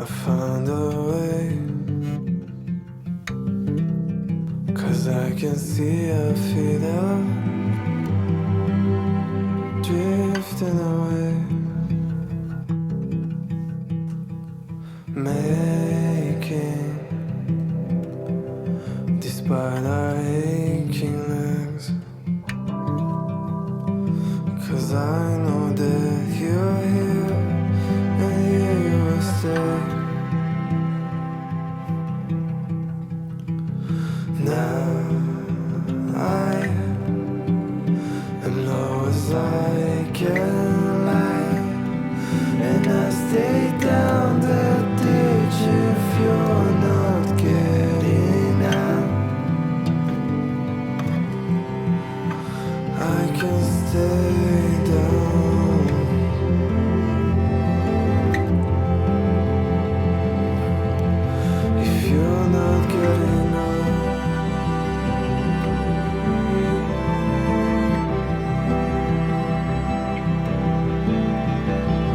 I found a way, 'cause I can see our feet are drifting away, making, despite our aching legs, 'cause I know that you're here and here you will stay. Now I am low as I can lie, and I stay down that ditch if you're not getting out. I can stay down if you're not getting out.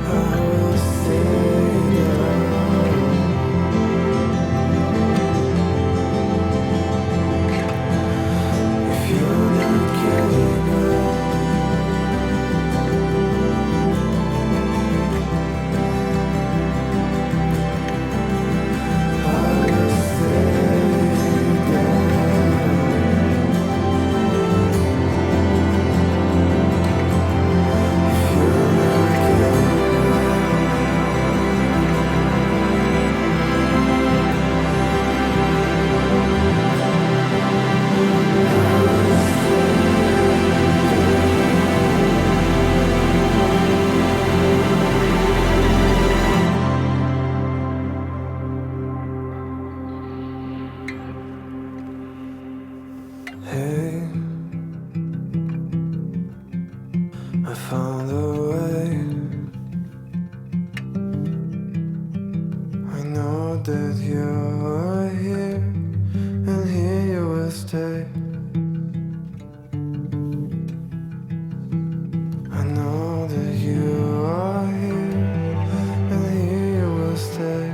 I will stay down if you're not getting out. I will stay down if you're not getting Hey, I found a way. I know that you're here and here you will stay. I know that you are here and here you will stay.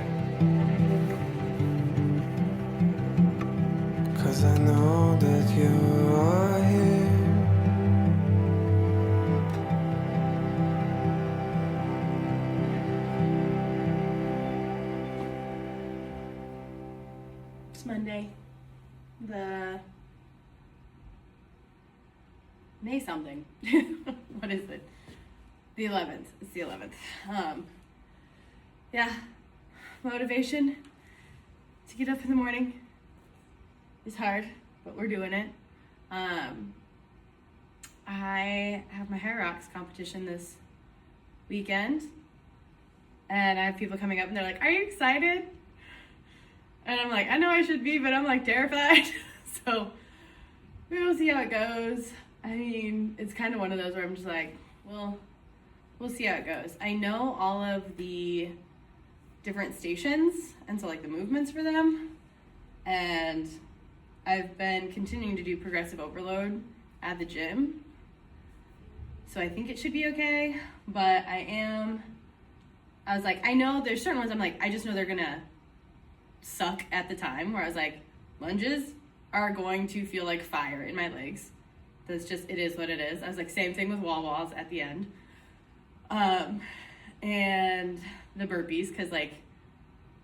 'Cause I know that you are here. It's Monday, the May something. What is it? The 11th. It's the 11th. Yeah, motivation to get up in the morning is hard, but we're doing it. I have my Hyrox competition this weekend, and I have people coming up and they're like, "Are you excited?" And I'm like, I know I should be, but I'm like terrified. So we will see how it goes. I mean, it's kind of one of those where I'm just like, well, we'll see how it goes. I know all of the different stations, and so like the movements for them. And I've been continuing to do progressive overload at the gym. So I think it should be okay, but I was like, I know there's certain ones I'm like, I just know they're gonna suck at the time, where I was like, lunges are going to feel like fire in my legs. That's just, it is what it is. I was like, same thing with wall balls at the end. And the burpees, because like,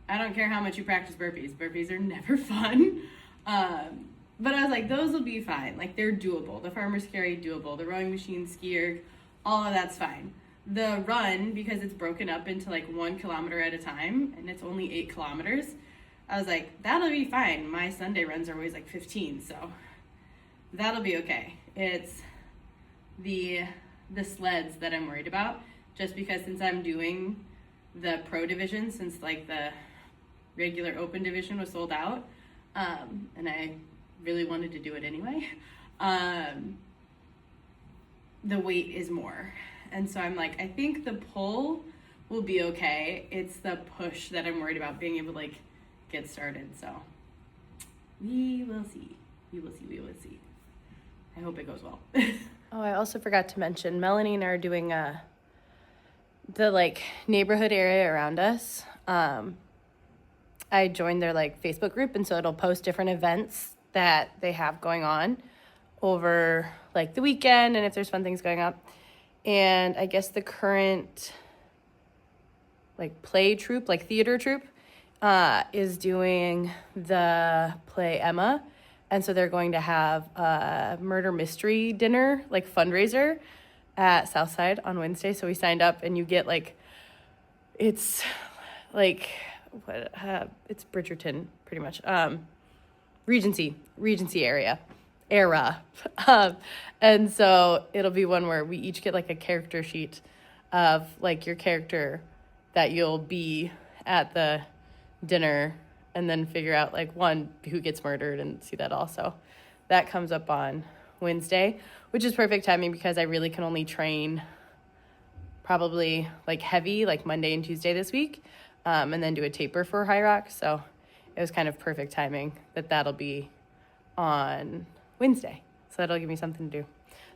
I don't care how much you practice burpees. Burpees are never fun. But I was like, those will be fine. Like, they're doable. The farmer's carry, doable. The rowing machine, skier, all of that's fine. The run, because it's broken up into like 1 kilometer at a time, and it's only 8 kilometers, I was like, that'll be fine. My Sunday runs are always like 15, so that'll be okay. It's the sleds that I'm worried about, just because since I'm doing the pro division, since like the regular open division was sold out, and I really wanted to do it anyway, the weight is more. And so I'm like, I think the pull will be okay. It's the push that I'm worried about, being able to like get started. So we will see. We will see. I hope it goes well. Oh, I also forgot to mention, Melanie and I are doing the like neighborhood area around us. I joined their like Facebook group, and so it'll post different events that they have going on over like the weekend and if there's fun things going up. And I guess the current like play troupe, like theater troupe, is doing the play Emma. And so they're going to have a murder mystery dinner, like fundraiser at Southside on Wednesday. So we signed up, and you get like, it's like, it's Bridgerton pretty much. Regency era. And so it'll be one where we each get like a character sheet of like your character that you'll be at the dinner, and then figure out like one who gets murdered and see that also. That comes up on Wednesday, which is perfect timing because I really can only train probably like heavy like Monday and Tuesday this week, and then do a taper for Hyrox. So it was kind of perfect timing that that'll be on Wednesday. So that'll give me something to do.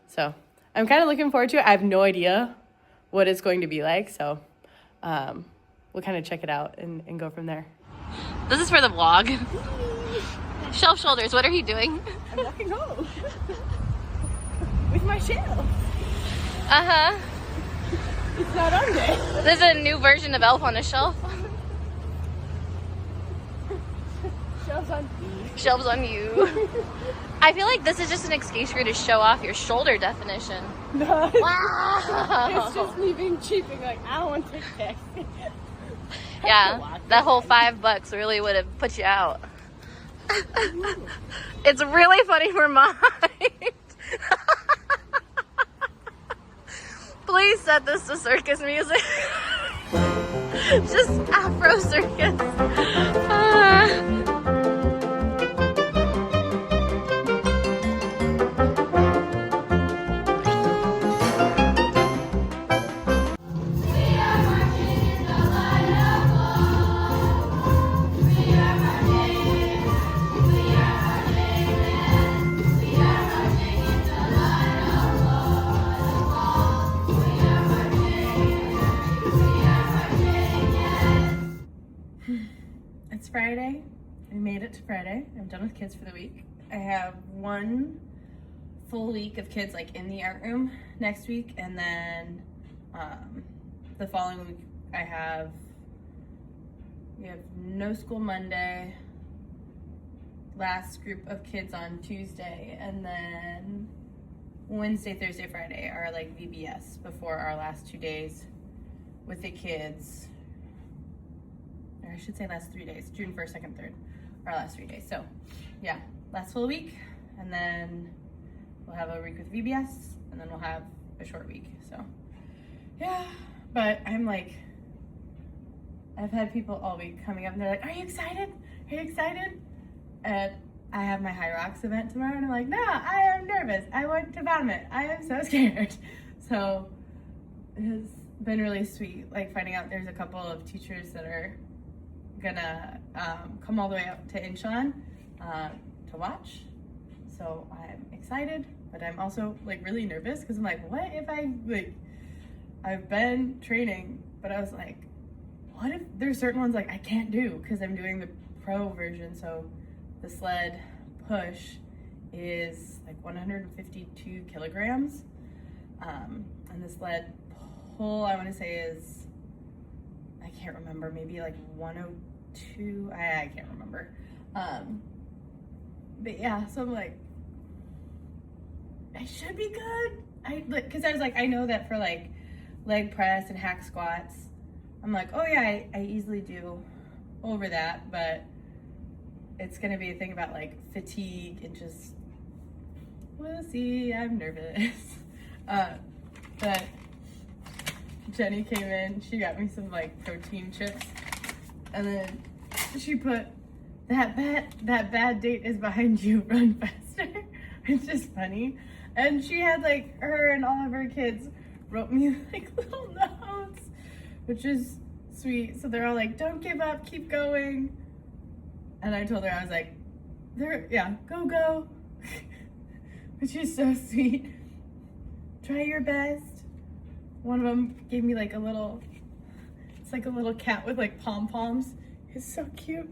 So I'm kind of looking forward to it. I have no idea what it's going to be like. So we'll kind of check it out and go from there. This is for the vlog. Shelf shoulders, what are you doing? I'm walking home with my shelf. Uh-huh. It's not on there. There's a new version of Elf on a Shelf. Shelves on me. Shelves on you. I feel like this is just an excuse for you to show off your shoulder definition. No, Wow. it's just me being cheap and like, I don't want to take pics. Yeah, that whole $5 really would have put you out. It's really funny for mine. Please set this to circus music. Just Afro circus. It's Friday. We made it to Friday. I'm done with kids for the week. I have one full week of kids like in the art room next week, and then the following week we have no school Monday, last group of kids on Tuesday, and then Wednesday, Thursday, Friday are like VBS before our last 2 days with the kids. Or I should say last 3 days, June 1st, 2nd, 3rd, our last 3 days. So yeah, last full week, and then we'll have a week with VBS, and then we'll have a short week. So yeah, but I'm like, I've had people all week coming up and they're like, are you excited? Are you excited? And I have my Hyrox event tomorrow, and I'm like, no, I am nervous. I want to vomit. I am so scared. So it's been really sweet, like finding out there's a couple of teachers that are gonna come all the way up to Incheon to watch. So I'm excited, but I'm also like really nervous because I'm like, what if I've been training, but I was like, what if there's certain ones like I can't do because I'm doing the pro version. So the sled push is like 152 kilograms, and the sled pull I want to say is, I can't remember, maybe like 102. I can't remember. But yeah, so I'm like, I should be good. Because I was like, I know that for like leg press and hack squats, I'm like, oh yeah, I easily do over that, but it's gonna be a thing about like fatigue and just, we'll see. I'm nervous. But Jenny came in, she got me some like protein chips, and then she put that bad date is behind you, run faster. It's just funny. And she had like, her and all of her kids wrote me like little notes, which is sweet. So they're all like, don't give up, keep going. And I told her, I was like, go. Which is so sweet. Try your best. One of them gave me like it's like a little cat with like pom-poms. It's so cute.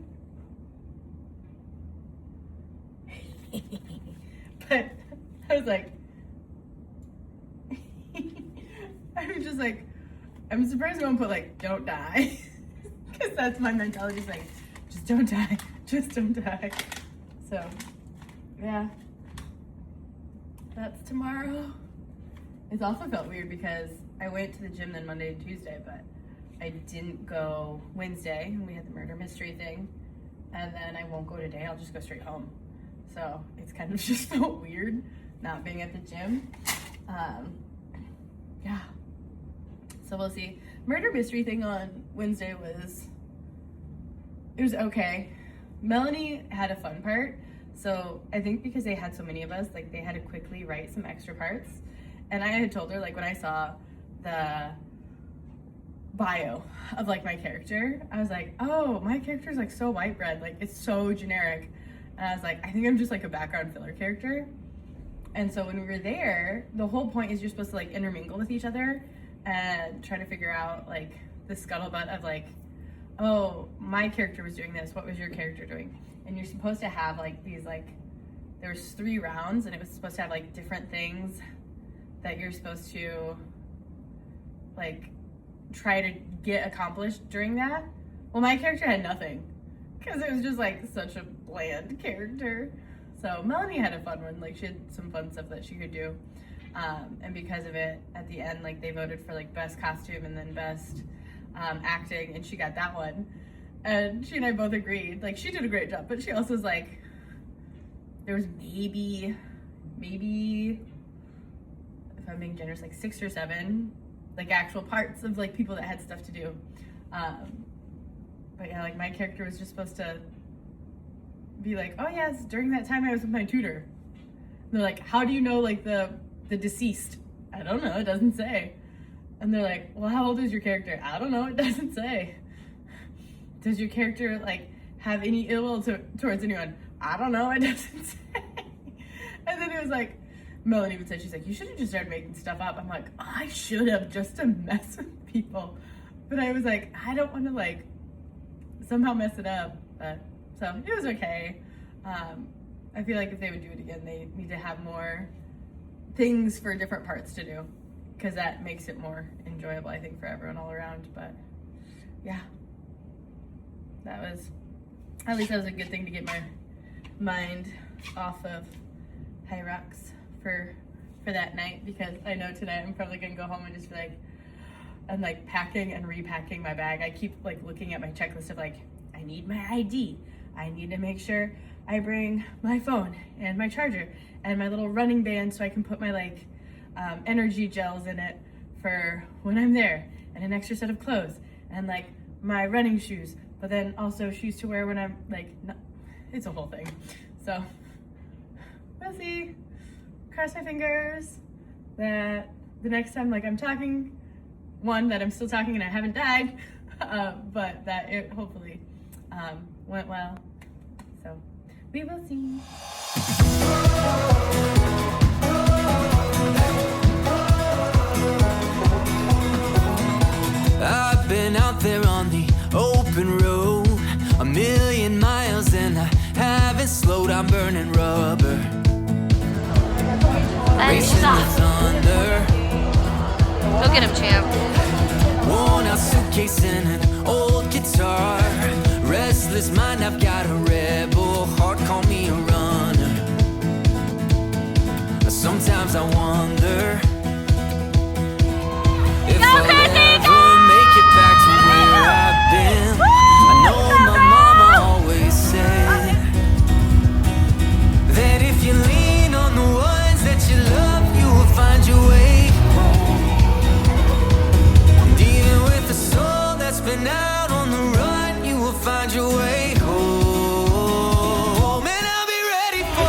But I was like, I was just like, I'm surprised no one put like, don't die. Because that's my mentality, is like, just don't die, just don't die. So, yeah, that's tomorrow. It's also felt weird because I went to the gym then Monday and Tuesday, but I didn't go Wednesday, and we had the murder mystery thing, and then I won't go today, I'll just go straight home. So it's kind of just felt weird not being at the gym. Yeah. So we'll see. Murder mystery thing on Wednesday was okay. Melanie had a fun part. So I think because they had so many of us, like they had to quickly write some extra parts. And I had told her, like when I saw the bio of like my character, I was like, oh, my character is like so white bread, like it's so generic. And I was like, I think I'm just like a background filler character. And so when we were there, the whole point is you're supposed to like intermingle with each other and try to figure out like the scuttlebutt of like, oh, my character was doing this, what was your character doing? And you're supposed to have like these like, there was 3 rounds and it was supposed to have like different things that you're supposed to like try to get accomplished during that. Well, my character had nothing because it was just like such a bland character. So Melanie had a fun one, like she had some fun stuff that she could do. And because of it, at the end, like they voted for like best costume and then best acting, and she got that one. And she and I both agreed, like she did a great job, but she also was like, there was maybe, if I'm being generous, like 6 or 7, like actual parts of like people that had stuff to do. But yeah, like my character was just supposed to be like, oh yes, during that time I was with my tutor. And they're like, how do you know like the deceased? I don't know, it doesn't say. And they're like, well, how old is your character? I don't know, it doesn't say. Does your character like have any ill will towards anyone? I don't know, it doesn't say. And then it was like, Melanie would say, she's like, you should have just started making stuff up. I'm like, oh, I should have, just to mess with people. But I was like, I don't want to like somehow mess it up. But so it was okay. I feel like if they would do it again, they need to have more things for different parts to do, because that makes it more enjoyable, I think, for everyone all around. But yeah, at least that was a good thing to get my mind off of Hyrox for that night, because I know tonight I'm probably gonna go home and just be like, I'm like packing and repacking my bag. I keep like looking at my checklist of like, I need my ID. I need to make sure I bring my phone and my charger and my little running band so I can put my like energy gels in it for when I'm there, and an extra set of clothes, and like my running shoes, but then also shoes to wear when I'm like, it's a whole thing. So we'll see. Cross my fingers that the next time like I'm talking, one, that I'm still talking and I haven't died, but that it hopefully went well. So we will see. I've been out there on the open road 1,000,000 miles and I haven't slowed. I'm burning rubber, racing the thunder. Go get him, champ. Worn out suitcase and an old guitar. Restless mind, I've got a rebel heart. Call me a runner. Sometimes I wonder if I'll ever make it back to where I've been. I know my mama always said that if you lean on the ones that you love, you will find your way home. And even with a soul that's been out on the run, you will find your way home. And I'll be ready for you.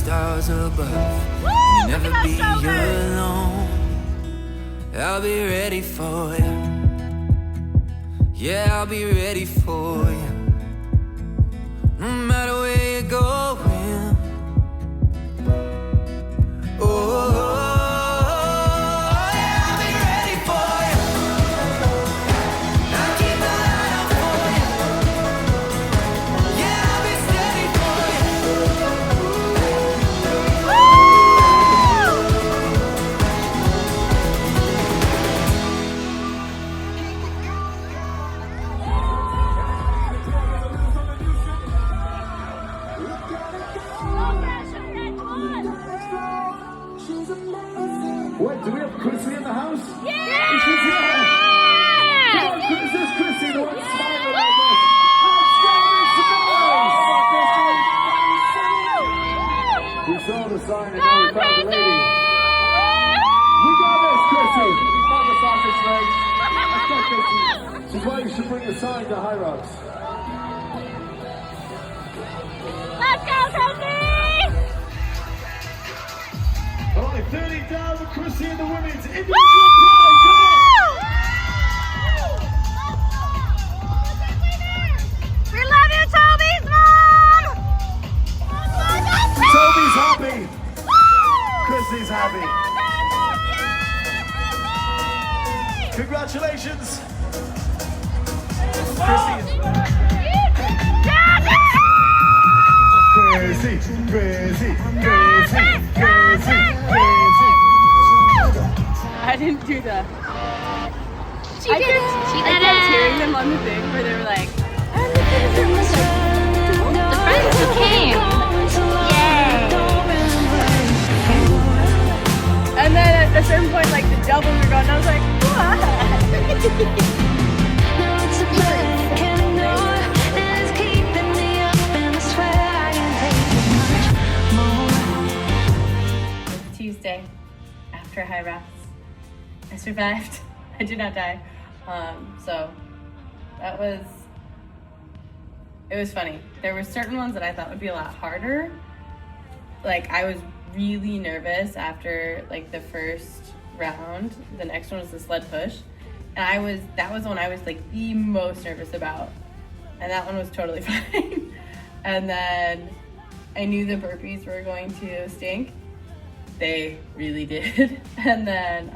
stars above. Woo! Never Look at be those shoulders. alone. I'll be ready for you. Yeah, I'll be ready for you. No matter where you're going. Oh, yeah, I'll be ready for you. I'll keep my eye out for you. Yeah, I'll be steady for you. What, do we have Krissy in the house? Yeah! Is she here? Come on, this is Krissy, the one smiling like this. Let's give her some noise. We saw the sign and now we found the lady. We got this, Krissy. We found the sausage leg. Let's go, Krissy. She's why you should bring the sign to Hyrox. Let's go, Krissy! All right, 30,000 Krissy and the women's individual pride. Come on. We love you, Toby's mom! Toby's happy. Krissy's happy. Congratulations. Krissy, Krissy, Krissy, Krissy, Krissy. I didn't do that. She did it! She I did kept hearing it! them on the thing where they were like, The friends who came! Yay! and then at a certain point, like the doubles were gone, and I was like, what? Tuesday, after Hyrox, I survived. I did not die. So that was, it was funny. There were certain ones that I thought would be a lot harder. Like I was really nervous after like the first round. The next one was the sled push. And that was the one I was like the most nervous about. And that one was totally fine. And then I knew the burpees were going to stink. They really did. And then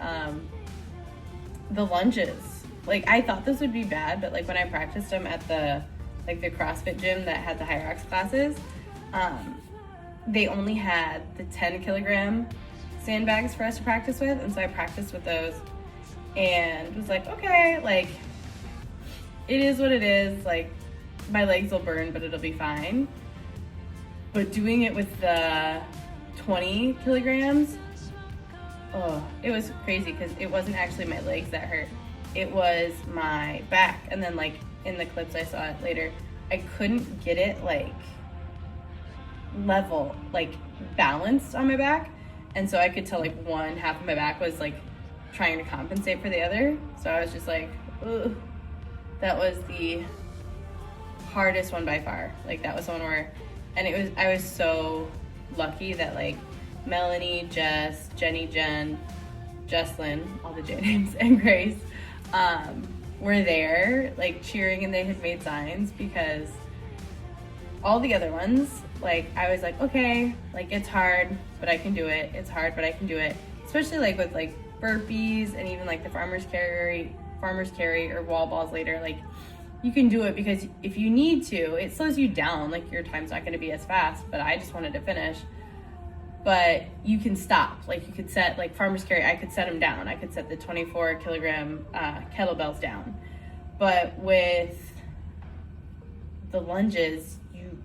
the lunges. Like I thought this would be bad, but like when I practiced them at the CrossFit gym that had the Hyrox classes, they only had the 10 kilogram sandbags for us to practice with. And so I practiced with those and was like, okay, like it is what it is. Like my legs will burn, but it'll be fine. But doing it with the 20 kilograms, oh, it was crazy because it wasn't actually my legs that hurt. It was my back. And then like in the clips I saw it later, I couldn't get it like level, like balanced on my back. And so I could tell like one half of my back was like trying to compensate for the other. So I was just like, ugh. That was the hardest one by far. Like that was the one where, and I was so lucky that like Melanie, Jess, Jenny, Jen, Jesslyn, all the J names, and Grace were there like cheering, and they had made signs, because all the other ones, like I was like, okay, like it's hard, but I can do it. It's hard, but I can do it. Especially like with like burpees and even like the farmer's carry or wall balls later, like you can do it because if you need to, it slows you down. Like your time's not going to be as fast, but I just wanted to finish. But you can stop. Like you could set, like farmer's carry, I could set them down. I could set the 24 kilogram kettlebells down. But with the lunges,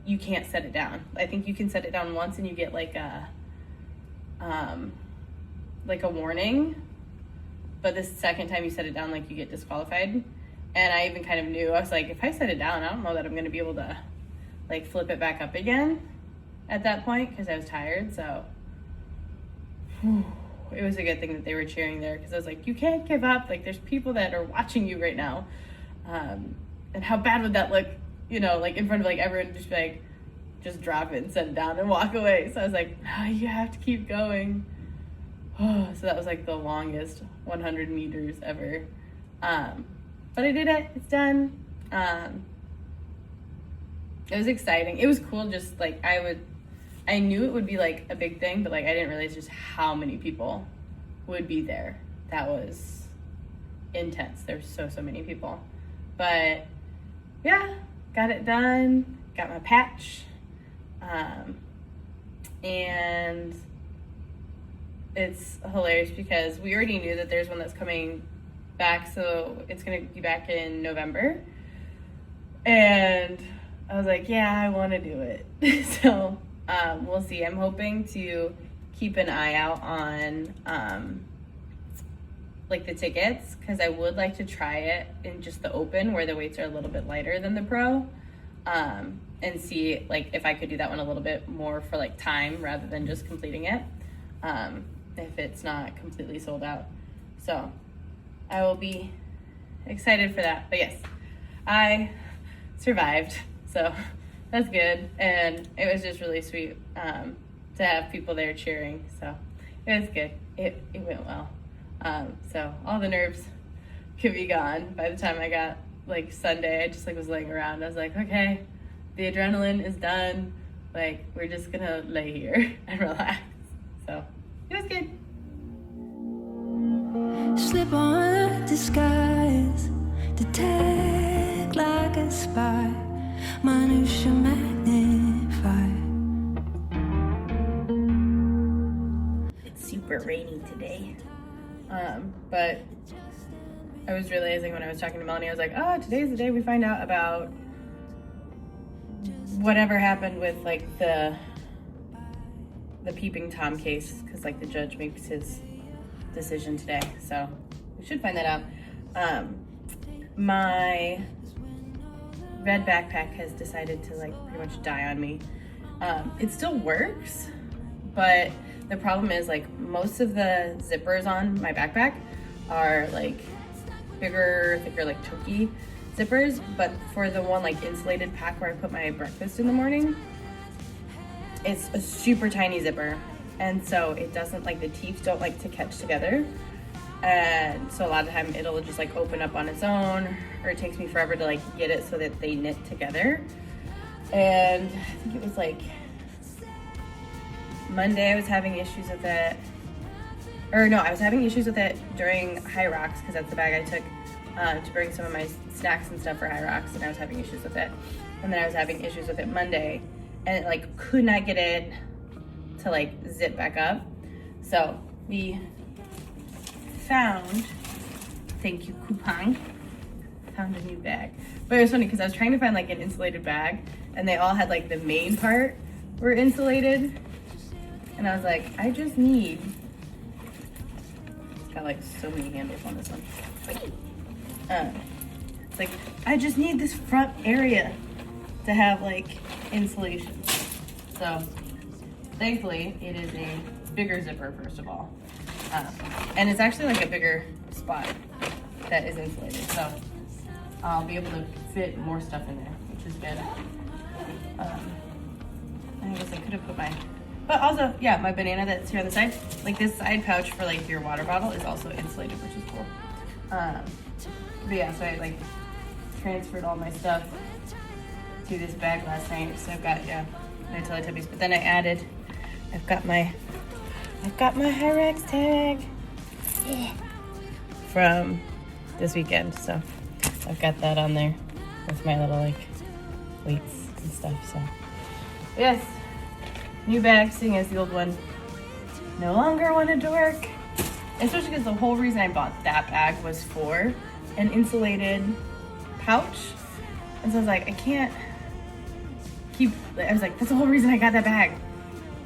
you can't set it down. I think you can set it down once and you get like a warning. But the second time you set it down, like you get disqualified. And I even kind of knew, I was like, if I set it down, I don't know that I'm going to be able to like flip it back up again at that point, because I was tired. So it was a good thing that they were cheering there, because I was like, you can't give up. Like there's people that are watching you right now. And how bad would that look, you know, like in front of like everyone, just be like just drop it and set it down and walk away. So I was like, no, you have to keep going. So that was like the longest 100 meters ever. But I did it. It's done. It was exciting. It was cool. Just like I knew it would be like a big thing, but like I didn't realize just how many people would be there. That was intense. There's so many people. But yeah, got it done. Got my patch. And it's hilarious because we already knew that there's one that's coming back, so it's gonna be back in November. And I was like, yeah, I want to do it. So we'll see. I'm hoping to keep an eye out on like the tickets, because I would like to try it in just the open where the weights are a little bit lighter than the pro, and see like if I could do that one a little bit more for like time rather than just completing it, if it's not completely sold out. So I will be excited for that. But yes, I survived, so that's good. And it was just really sweet to have people there cheering, so it was good. It went well. So all the nerves could be gone by the time I got like Sunday. I just like was laying around. I was like, okay, the adrenaline is done. Like, we're just gonna lay here and relax. So it was good. Slip on a disguise, detect like a spy, minutia magnify. It's super rainy today. But I was realizing when I was talking to Melanie, I was like, oh, today's the day we find out about whatever happened with like the peeping Tom case, because like the judge makes his decision today, so we should find that out. My red backpack has decided to like pretty much die on me. It still works, but the problem is like most of the zippers on my backpack are like bigger, thicker, like chunky zippers, but for the one like insulated pack where I put my breakfast in the morning, it's a super tiny zipper, and so it doesn't like, the teeth don't like to catch together, and so a lot of the time it'll just like open up on its own, or it takes me forever to like get it so that they knit together. And I think it was like Monday I was having issues with it, or no, I was having issues with it during Hyrox, because that's the bag I took to bring some of my snacks and stuff for Hyrox, and I was having issues with it. And then I was having issues with it Monday, and it like could not get it to like zip back up. So we found, thank you coupon, found a new bag. But it was funny because I was trying to find like an insulated bag, and they all had like the main part were insulated, and I was like, I just need, it's got like so many handles on this one. It's like, I just need this front area to have like insulation. So thankfully it is a bigger zipper, first of all, and it's actually like a bigger spot that is insulated, so I'll be able to fit more stuff in there, which is good. I guess I could have put but also, yeah, my banana that's here on the side, like this side pouch for like your water bottle is also insulated, which is cool. But yeah, so I like transferred all my stuff to this bag last night. So I've got, yeah, my Teletubbies, but then I added, I've got my Hyrox tag from this weekend. So I've got that on there with my little like weights and stuff. So yes, new bag, seeing as the old one no longer wanted to work. Especially because the whole reason I bought that bag was for an insulated pouch. And so I was like, I can't keep, I was like, that's the whole reason I got that bag.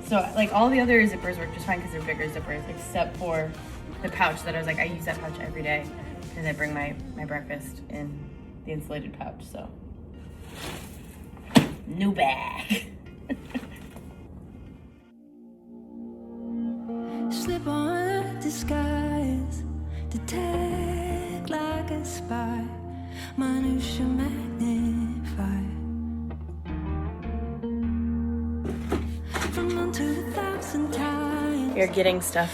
So like all the other zippers work just fine because they're bigger zippers, except for the pouch that I was like, I use that pouch every day because I bring my breakfast in the insulated pouch, so. New bag. Slip on a disguise, detect like a spy, minutia magnify. You're getting stuff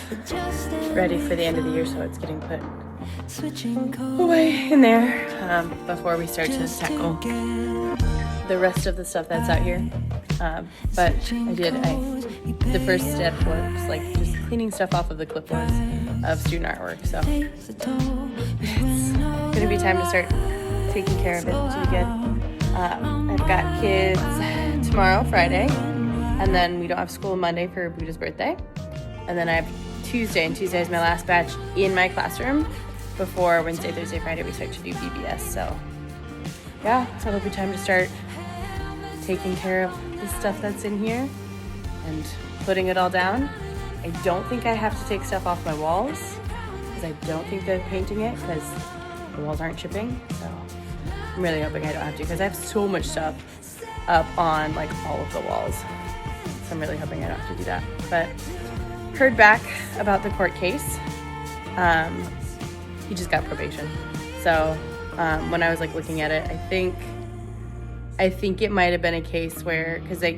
ready for the end of the year, so it's getting put away in there before we start to tackle the rest of the stuff that's out here. But the first step was like just cleaning stuff off of the clipboards of student artwork. So it's gonna be time to start taking care of it, which will be good. I've got kids tomorrow, Friday, and then we don't have school Monday for Buddha's birthday. And then I have Tuesday, and Tuesday is my last batch in my classroom before Wednesday, Thursday, Friday we start to do BBS. So yeah, so it'll be time to start taking care of the stuff that's in here and putting it all down. I don't think I have to take stuff off my walls because I don't think they're painting it because the walls aren't chipping. So I'm really hoping I don't have to because I have so much stuff up on like all of the walls. So I'm really hoping I don't have to do that. But heard back about the court case. He just got probation. So when I was like looking at it, I think it might have been a case where, because it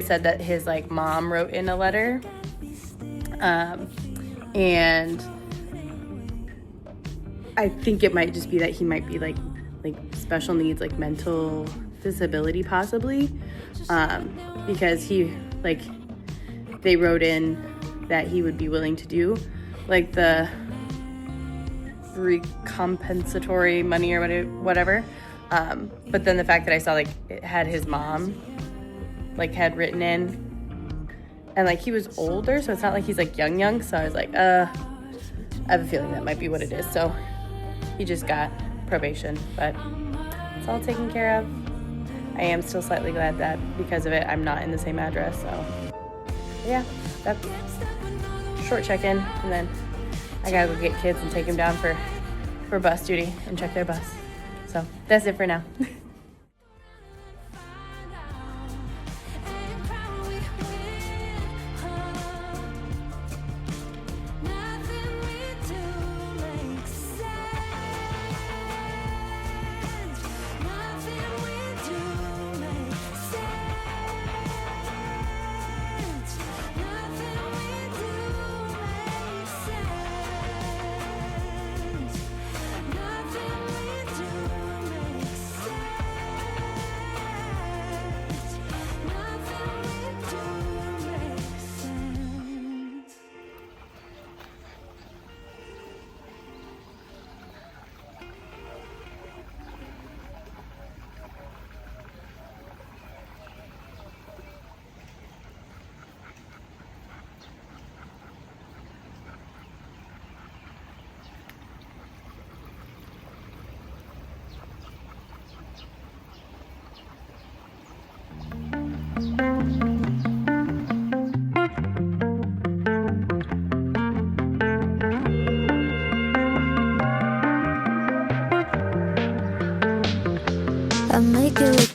said that his like mom wrote in a letter, and I think it might just be that he might be like special needs, like mental disability possibly, because they wrote in that he would be willing to do like the recompensatory money or whatever. But then the fact that I saw like it had his mom like had written in, and like he was older, so it's not like he's like young, so I was like I have a feeling that might be what it is. So he just got probation, but it's all taken care of. I am still slightly glad that because of it I'm not in the same address. So yeah, that's short check-in, and then I gotta go get kids and take them down for bus duty and check their bus. So that's it for now. I make it look